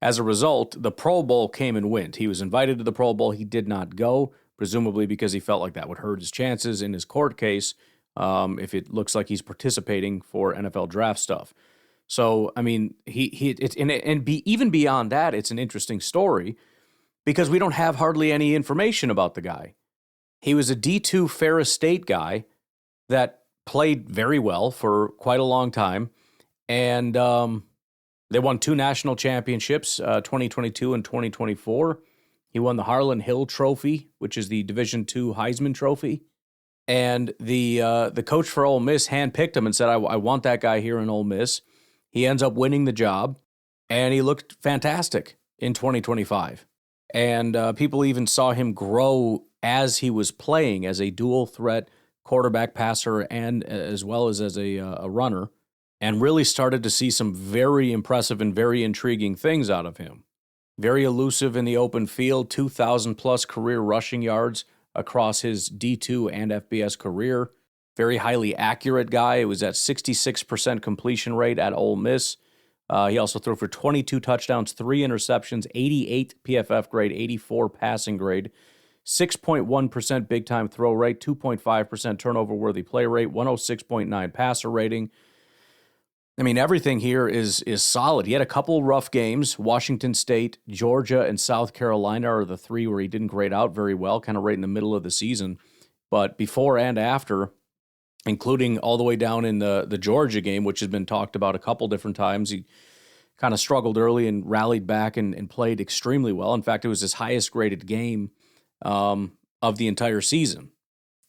As a result, the Pro Bowl came and went. He was invited to the Pro Bowl. He did not go, presumably because he felt like that would hurt his chances in his court case if it looks like he's participating for NFL draft stuff. So, I mean, even beyond that, it's an interesting story because we don't have hardly any information about the guy. He was a D2 Ferris State guy that played very well for quite a long time, and they won 2 national championships, 2022 and 2024. He won the Harlan Hill Trophy, which is the Division II Heisman Trophy. And the coach for Ole Miss handpicked him and said, I want that guy here in Ole Miss. He ends up winning the job, and he looked fantastic in 2025. And people even saw him grow as he was playing as a dual-threat quarterback passer and as well as a runner, and really started to see some very impressive and very intriguing things out of him. Very elusive in the open field, 2,000-plus career rushing yards across his D2 and FBS career. Very highly accurate guy. It was at 66% completion rate at Ole Miss. He also threw for 22 touchdowns, 3 interceptions, 88 PFF grade, 84 passing grade, 6.1% big-time throw rate, 2.5% turnover-worthy play rate, 106.9 passer rating. I mean, everything here is solid. He had a couple rough games. Washington State, Georgia, and South Carolina are the 3 where he didn't grade out very well, kind of right in the middle of the season. But before and after, including all the way down in the Georgia game, which has been talked about a couple different times, he kind of struggled early and rallied back and played extremely well. In fact, it was his highest-graded game of the entire season.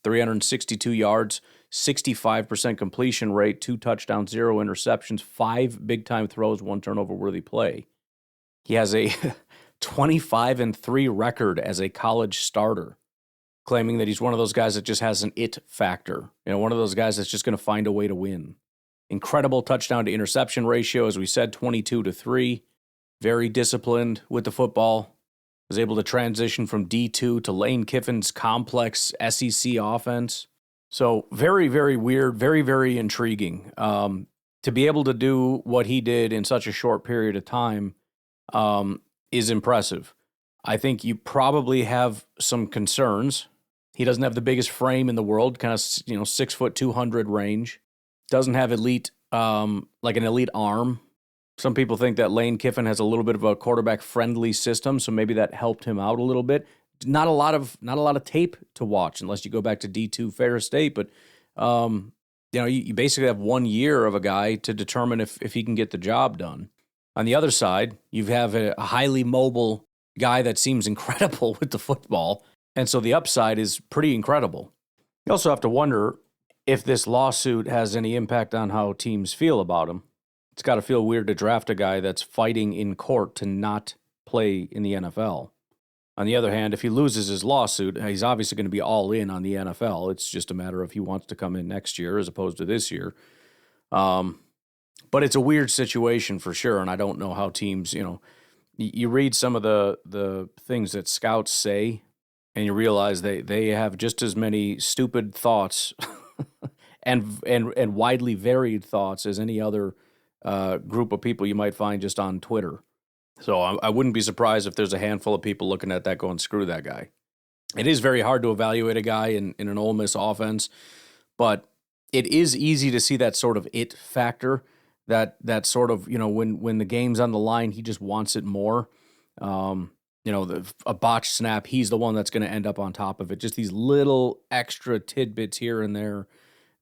362 yards, 65% completion rate, 2 touchdowns, 0 interceptions, 5 big-time throws, 1 turnover-worthy play. He has a 25-3 record as a college starter, claiming that he's one of those guys that just has an it factor. One of those guys that's just going to find a way to win. Incredible touchdown to interception ratio, as we said, 22-3. Very disciplined with the football. Was able to transition from D2 to Lane Kiffin's complex SEC offense. So very, very weird, very, very intriguing. To be able to do what he did in such a short period of time is impressive. I think you probably have some concerns. He doesn't have the biggest frame in the world, kind of 6 foot 200 range. Doesn't have elite, like an elite arm. Some people think that Lane Kiffin has a little bit of a quarterback-friendly system, so maybe that helped him out a little bit. Not a lot of tape to watch unless you go back to D2 Ferris State, but you basically have 1 year of a guy to determine if he can get the job done. On the other side, you have a highly mobile guy that seems incredible with the football, and so the upside is pretty incredible. You also have to wonder if this lawsuit has any impact on how teams feel about him. It's got to feel weird to draft a guy that's fighting in court to not play in the NFL. On the other hand, if he loses his lawsuit, he's obviously going to be all in on the NFL. It's just a matter of he wants to come in next year as opposed to this year. But it's a weird situation for sure, and I don't know how teams, you read some of the things that scouts say, and you realize they have just as many stupid thoughts and widely varied thoughts as any other group of people you might find just on Twitter. So I wouldn't be surprised if there's a handful of people looking at that going, screw that guy. It is very hard to evaluate a guy in an Ole Miss offense, but it is easy to see that sort of it factor, that sort of, when the game's on the line, he just wants it more. A botched snap, he's the one that's going to end up on top of it. Just these little extra tidbits here and there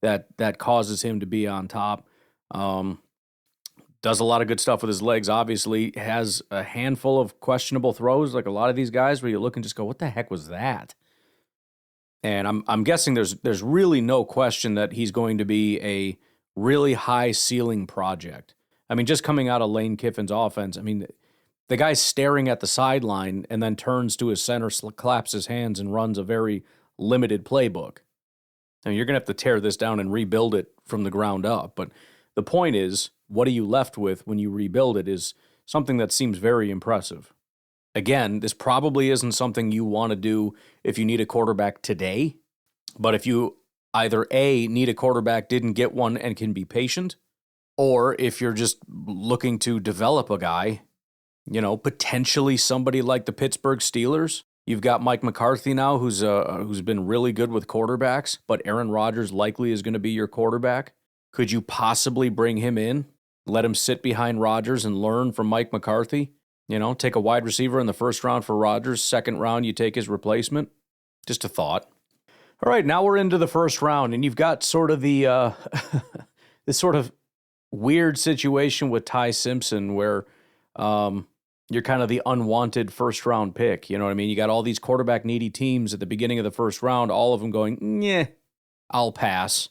that causes him to be on top. Does a lot of good stuff with his legs, obviously. Has a handful of questionable throws, like a lot of these guys, where you look and just go, what the heck was that? And I'm guessing there's really no question that he's going to be a really high ceiling project. I mean, just coming out of Lane Kiffin's offense, I mean, the guy's staring at the sideline and then turns to his center, claps his hands, and runs a very limited playbook. I mean, you're going to have to tear this down and rebuild it from the ground up. But the point is, what are you left with when you rebuild it is something that seems very impressive. Again, this probably isn't something you want to do if you need a quarterback today, but if you either A, need a quarterback, didn't get one, and can be patient, or if you're just looking to develop a guy, potentially somebody like the Pittsburgh Steelers. You've got Mike McCarthy now, who's been really good with quarterbacks, but Aaron Rodgers likely is going to be your quarterback. Could you possibly bring him in, let him sit behind Rodgers and learn from Mike McCarthy? Take a wide receiver in the first round for Rodgers, second round you take his replacement. Just a thought. All right, now we're into the first round, and you've got sort of the this sort of weird situation with Ty Simpson where you're kind of the unwanted first-round pick. You know what I mean? You got all these quarterback-needy teams at the beginning of the first round, all of them going, yeah, I'll pass.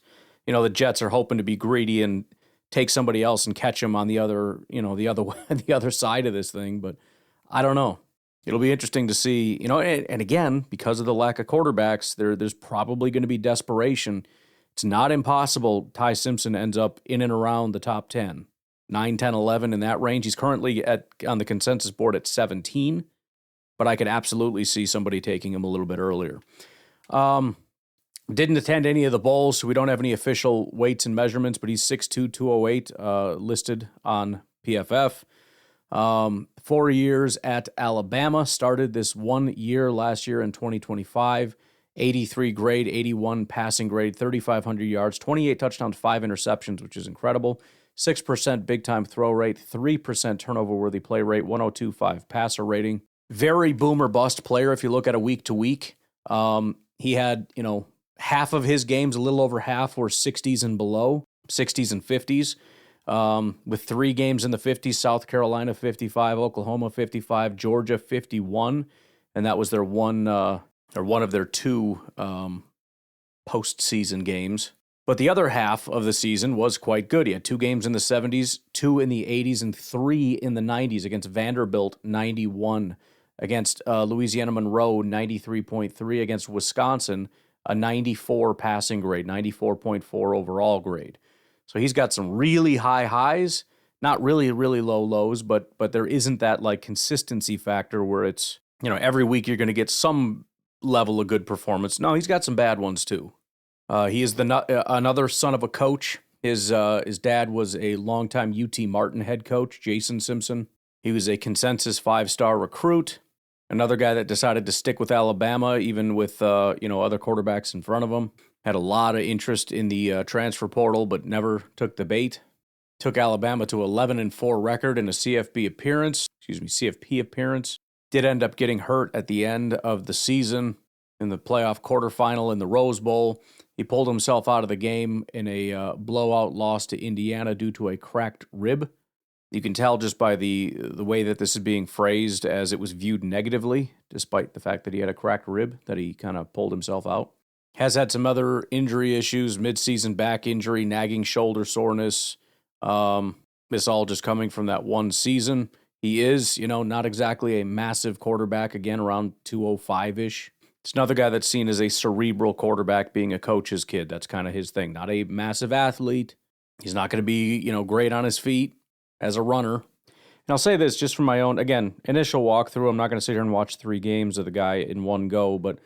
The Jets are hoping to be greedy and take somebody else and catch them on the other side of this thing. But I don't know. It'll be interesting to see, and again, because of the lack of quarterbacks, there's probably going to be desperation. It's not impossible Ty Simpson ends up in and around the top 10, 9, 10, 11 in that range. He's currently on the consensus board at 17, but I could absolutely see somebody taking him a little bit earlier. Didn't attend any of the bowls, so we don't have any official weights and measurements, but he's 6'2", 208, listed on PFF. 4 years at Alabama, started this 1 year last year in 2025, 83 grade, 81 passing grade, 3,500 yards, 28 touchdowns, 5 interceptions, which is incredible, 6% big-time throw rate, 3% turnover-worthy play rate, 102.5 passer rating. Very boomer-bust player if you look at a week-to-week. He had, half of his games, a little over half, were 60s and below, 60s and 50s. With 3 games in the 50s, South Carolina 55, Oklahoma 55, Georgia 51, and that was their one of their 2 postseason games. But the other half of the season was quite good. He had 2 games in the 70s, 2 in the 80s, and 3 in the 90s against Vanderbilt, 91, against Louisiana Monroe, 93.3, against Wisconsin, a 94 passing grade, 94.4 overall grade. So he's got some really high highs, not really, really low lows, but there isn't that like consistency factor where it's, every week you're going to get some level of good performance. No, he's got some bad ones too. He is another son of a coach. His dad was a longtime UT Martin head coach, Jason Simpson. He was a consensus 5-star recruit. Another guy that decided to stick with Alabama, even with other quarterbacks in front of him. Had a lot of interest in the transfer portal, but never took the bait. Took Alabama to 11-4 record in a CFP appearance. Did end up getting hurt at the end of the season in the playoff quarterfinal in the Rose Bowl. He pulled himself out of the game in a blowout loss to Indiana due to a cracked rib. You can tell just by the way that this is being phrased as it was viewed negatively, despite the fact that he had a cracked rib, that he kind of pulled himself out. Has had some other injury issues, midseason back injury, nagging shoulder soreness. This all just coming from that one season. He is, not exactly a massive quarterback, again, around 205-ish. It's another guy that's seen as a cerebral quarterback, being a coach's kid. That's kind of his thing. Not a massive athlete. He's not going to be, great on his feet as a runner. And I'll say this just from my own, again, initial walkthrough. I'm not going to sit here and watch 3 games of the guy in one go, but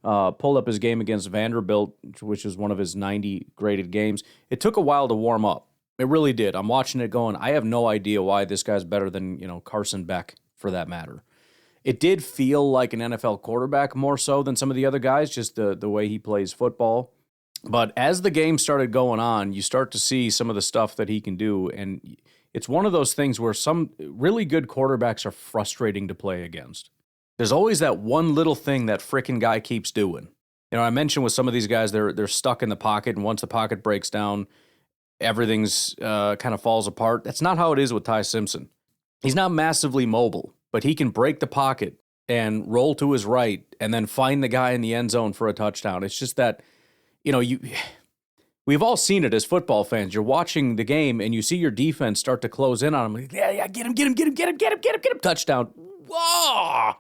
pulled up his game against Vanderbilt, which was one of his 90 graded games. It took a while to warm up. It really did. I'm watching it going, I have no idea why this guy's better than, Carson Beck, for that matter. It did feel like an NFL quarterback more so than some of the other guys, just the way he plays football. But as the game started going on, you start to see some of the stuff that he can do. And it's one of those things where some really good quarterbacks are frustrating to play against. There's always that one little thing that frickin' guy keeps doing. I mentioned with some of these guys, they're stuck in the pocket, and once the pocket breaks down, everything's kind of falls apart. That's not how it is with Ty Simpson. He's not massively mobile, but he can break the pocket and roll to his right and then find the guy in the end zone for a touchdown. It's just that, we've all seen it as football fans. You're watching the game and you see your defense start to close in on him. Like, yeah, get him, touchdown. Whoa!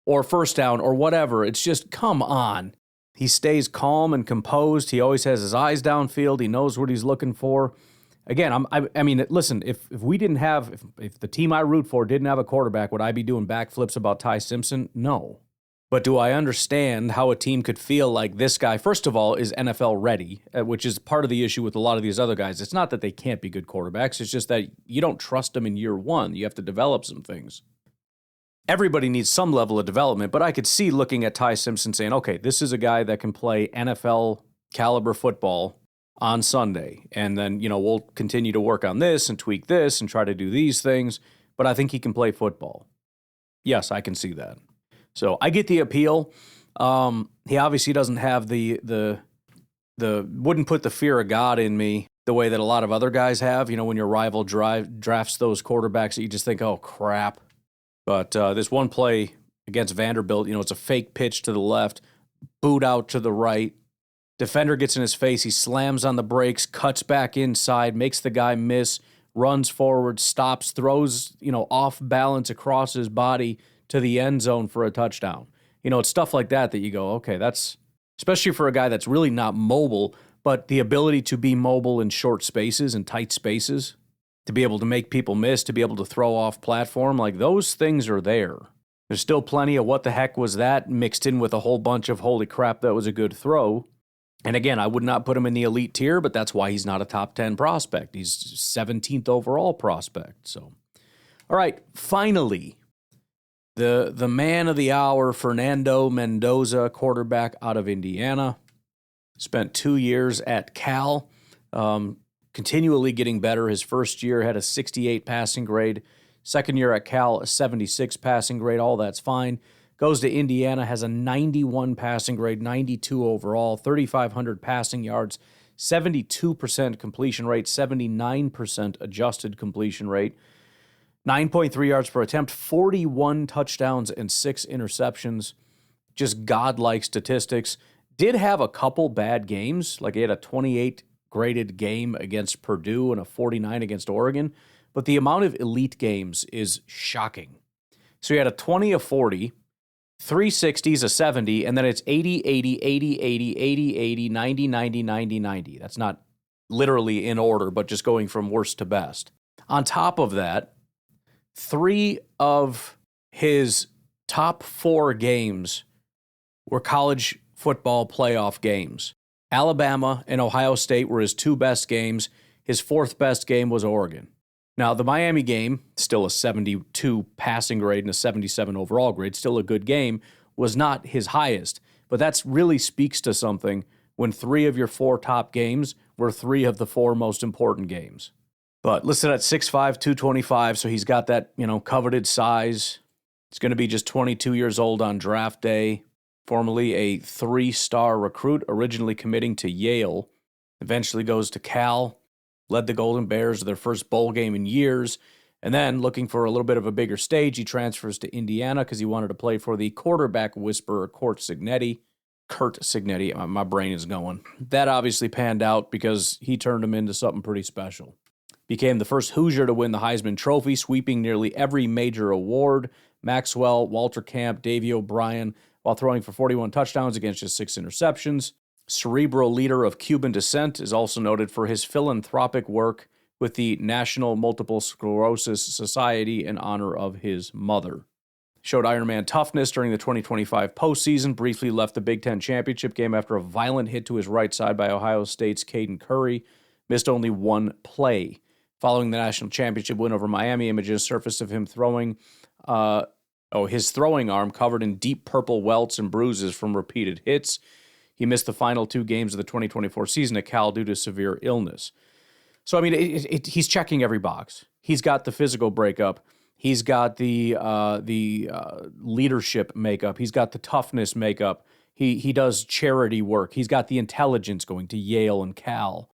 Or first down or whatever. It's just, come on. He stays calm and composed. He always has his eyes downfield. He knows what he's looking for. Again, I mean, listen, if we didn't have, if the team I root for didn't have a quarterback, would I be doing backflips about Ty Simpson? No. But do I understand how a team could feel like this guy, first of all, is NFL ready, which is part of the issue with a lot of these other guys. It's not that they can't be good quarterbacks. It's just that you don't trust them in year one. You have to develop some things. Everybody needs some level of development, but I could see looking at Ty Simpson saying, okay, this is a guy that can play NFL caliber football on Sunday. And then, we'll continue to work on this and tweak this and try to do these things. But I think he can play football. Yes, I can see that. So I get the appeal. He obviously doesn't have the wouldn't put the fear of God in me the way that a lot of other guys have. When your rival drafts those quarterbacks that you just think, oh, crap. But this one play against Vanderbilt, it's a fake pitch to the left, boot out to the right. Defender gets in his face. He slams on the brakes, cuts back inside, makes the guy miss, runs forward, stops, throws, off balance across his body to the end zone for a touchdown. It's stuff like that you go, okay, that's, especially for a guy that's really not mobile, but the ability to be mobile in short spaces and tight spaces, to be able to make people miss, to be able to throw off platform, like those things are there. There's still plenty of what the heck was that mixed in with a whole bunch of holy crap, that was a good throw. And again, I would not put him in the elite tier, but that's why he's not a top 10 prospect. He's 17th overall prospect. So, all right, finally, the man of the hour, Fernando Mendoza, quarterback out of Indiana. Spent 2 years at Cal, continually getting better. His first year had a 68 passing grade. Second year at Cal, a 76 passing grade. All that's fine. Goes to Indiana, has a 91 passing grade, 92 overall, 3,500 passing yards, 72% completion rate, 79% adjusted completion rate, 9.3 yards per attempt, 41 touchdowns and 6 interceptions. Just godlike statistics. Did have a couple bad games, like he had a 28 graded game against Purdue and a 49 against Oregon, but the amount of elite games is shocking. So he had a 20, a 40, 360s, a 70, and then it's 80, 80, 80, 80, 80, 80, 90, 90, 90, 90. That's not literally in order, but just going from worst to best. On top of that, 3 of his top 4 games were college football playoff games. Alabama and Ohio State were his 2 best games. His 4th best game was Oregon. Now, the Miami game, still a 72 passing grade and a 77 overall grade, still a good game, was not his highest. But that really speaks to something when 3 of your 4 top games were 3 of the 4 most important games. But listed at 6'5", 225, so he's got that, coveted size. He's going to be just 22 years old on draft day. Formerly a 3-star recruit, originally committing to Yale. Eventually goes to Cal. Led the Golden Bears to their first bowl game in years. And then, looking for a little bit of a bigger stage, he transfers to Indiana because he wanted to play for the quarterback whisperer, Court Signetti. Curt Cignetti. My brain is going. That obviously panned out because he turned him into something pretty special. Became the first Hoosier to win the Heisman Trophy, sweeping nearly every major award. Maxwell, Walter Camp, Davey O'Brien, while throwing for 41 touchdowns against just 6 interceptions. Cerebral leader of Cuban descent, is also noted for his philanthropic work with the National Multiple Sclerosis Society in honor of his mother. Showed Ironman toughness during the 2025 postseason, briefly left the Big Ten championship game after a violent hit to his right side by Ohio State's Caden Curry, missed only one play. Following the national championship win over Miami, images surfaced of him throwing, his throwing arm covered in deep purple welts and bruises from repeated hits. He missed the final 2 games of the 2024 season at Cal due to severe illness. So, I mean, he's checking every box. He's got the physical breakup. He's got the leadership makeup. He's got the toughness makeup. He does charity work. He's got the intelligence going to Yale and Cal.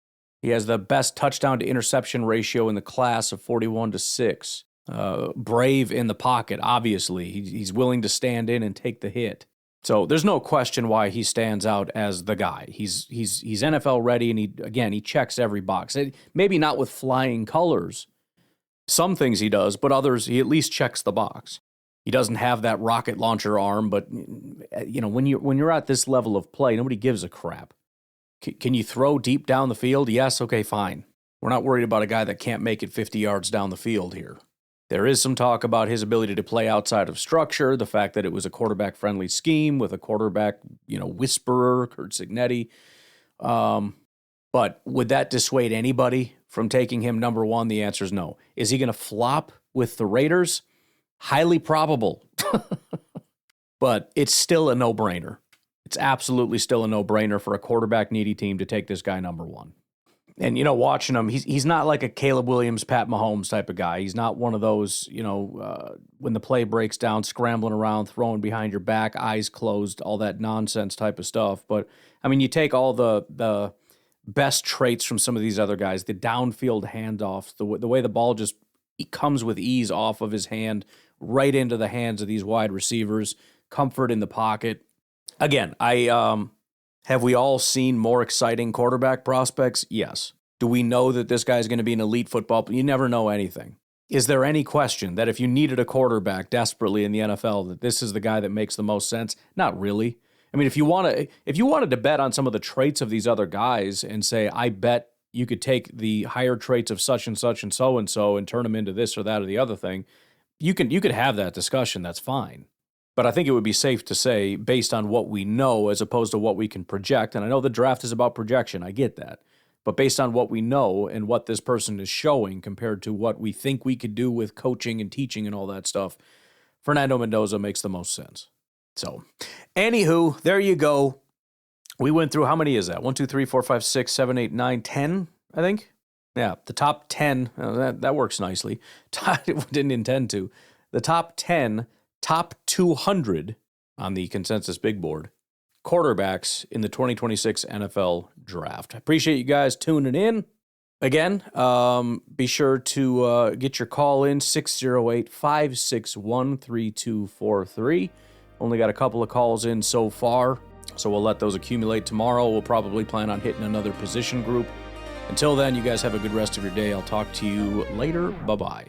He has the best touchdown to interception ratio in the class of 41-6. Brave in the pocket, obviously. He's willing to stand in and take the hit. So there's no question why he stands out as the guy. He's NFL ready, and he checks every box. Maybe not with flying colors. Some things he does, but others he at least checks the box. He doesn't have that rocket launcher arm, but when you're at this level of play, nobody gives a crap. Can you throw deep down the field? Yes, okay, fine. We're not worried about a guy that can't make it 50 yards down the field here. There is some talk about his ability to play outside of structure, the fact that it was a quarterback-friendly scheme with a quarterback, whisperer, Curt Cignetti. But would that dissuade anybody from taking him number 1? The answer is no. Is he going to flop with the Raiders? Highly probable. But it's still a no-brainer. It's absolutely still a no-brainer for a quarterback-needy team to take this guy number 1. And, watching him, he's not like a Caleb Williams, Pat Mahomes type of guy. He's not one of those, when the play breaks down, scrambling around, throwing behind your back, eyes closed, all that nonsense type of stuff. But, I mean, you take all the best traits from some of these other guys, the downfield handoffs, the way the ball just comes with ease off of his hand right into the hands of these wide receivers, comfort in the pocket. Again, have we all seen more exciting quarterback prospects? Yes. Do we know that this guy's going to be an elite football player? You never know anything. Is there any question that if you needed a quarterback desperately in the NFL, that this is the guy that makes the most sense? Not really. I mean, if you wanted to bet on some of the traits of these other guys and say, I bet you could take the higher traits of such and such and so and turn them into this or that or the other thing, you could have that discussion. That's fine. But I think it would be safe to say, based on what we know as opposed to what we can project, and I know the draft is about projection, I get that, but based on what we know and what this person is showing compared to what we think we could do with coaching and teaching and all that stuff, Fernando Mendoza makes the most sense. So, anywho, there you go. We went through, how many is that? 1, 2, 3, 4, 5, 6, 7, 8, 9, 10, I think? Yeah, the top 10, that works nicely. Didn't intend to. The top 10, top 200 on the consensus big board, quarterbacks in the 2026 NFL Draft. I appreciate you guys tuning in. Again, be sure to get your call in, 608-561-3243. Only got a couple of calls in so far, so we'll let those accumulate tomorrow. We'll probably plan on hitting another position group. Until then, you guys have a good rest of your day. I'll talk to you later. Bye-bye.